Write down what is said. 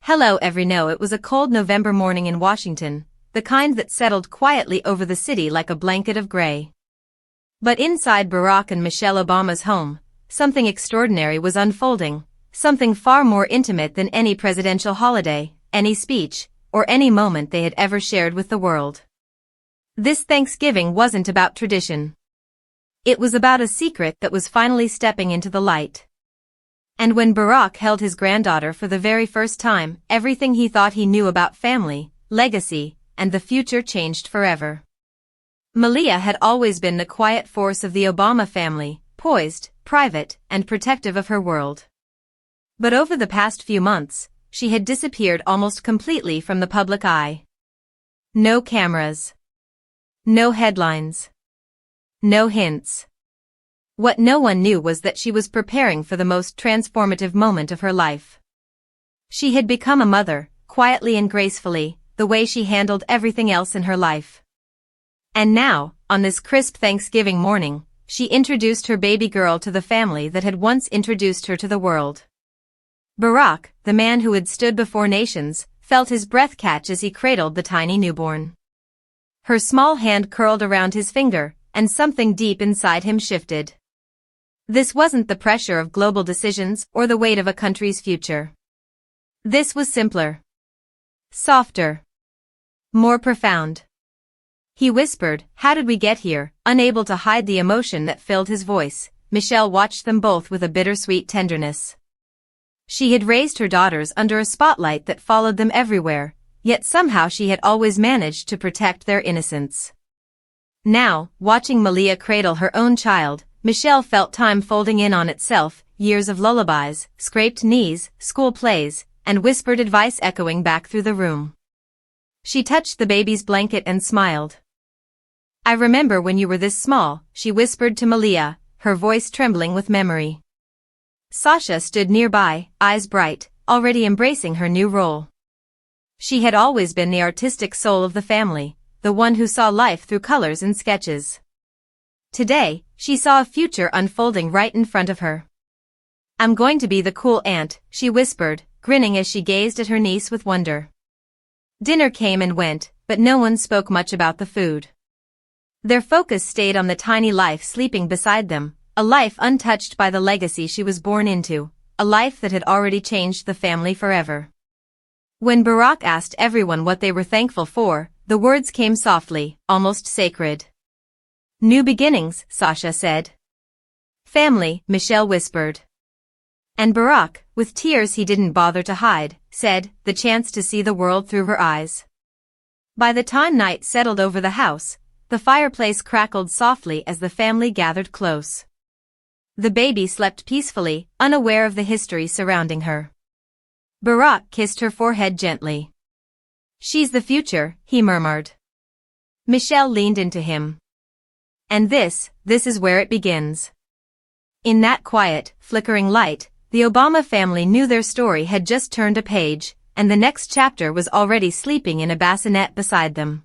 Hello everyone. It was a cold November morning in Washington, the kind that settled quietly over the city like a blanket of gray. But inside Barack and Michelle Obama's home, something extraordinary was unfolding, something far more intimate than any presidential holiday, any speech, or any moment they had ever shared with the world. This Thanksgiving wasn't about tradition. It was about a secret that was finally stepping into the light. And when Barack held his granddaughter for the very first time, everything he thought he knew about family, legacy, and the future changed forever. Malia had always been the quiet force of the Obama family, poised, private, and protective of her world. But over the past few months, she had disappeared almost completely from the public eye. No cameras. No headlines. No hints. What no one knew was that she was preparing for the most transformative moment of her life. She had become a mother, quietly and gracefully, the way she handled everything else in her life. And now, on this crisp Thanksgiving morning, she introduced her baby girl to the family that had once introduced her to the world. Barack, the man who had stood before nations, felt his breath catch as he cradled the tiny newborn. Her small hand curled around his finger, and something deep inside him shifted. This wasn't the pressure of global decisions or the weight of a country's future. This was simpler. Softer. More profound. He whispered, "How did we get here?" Unable to hide the emotion that filled his voice, Michelle watched them both with a bittersweet tenderness. She had raised her daughters under a spotlight that followed them everywhere, yet somehow she had always managed to protect their innocence. Now, watching Malia cradle her own child, Michelle felt time folding in on itself, years of lullabies, scraped knees, school plays, and whispered advice echoing back through the room. She touched the baby's blanket and smiled. "I remember when you were this small," she whispered to Malia, her voice trembling with memory. Sasha stood nearby, eyes bright, already embracing her new role. She had always been the artistic soul of the family, the one who saw life through colors and sketches. Today, she saw a future unfolding right in front of her. "I'm going to be the cool aunt," she whispered, grinning as she gazed at her niece with wonder. Dinner came and went, but no one spoke much about the food. Their focus stayed on the tiny life sleeping beside them, a life untouched by the legacy she was born into, a life that had already changed the family forever. When Barack asked everyone what they were thankful for, the words came softly, almost sacred. "New beginnings," Sasha said. "Family," Michelle whispered. And Barack, with tears he didn't bother to hide, said, "The chance to see the world through her eyes." By the time night settled over the house, the fireplace crackled softly as the family gathered close. The baby slept peacefully, unaware of the history surrounding her. Barack kissed her forehead gently. "She's the future," he murmured. Michelle leaned into him. "And this is where it begins." In that quiet, flickering light, the Obama family knew their story had just turned a page, and the next chapter was already sleeping in a bassinet beside them.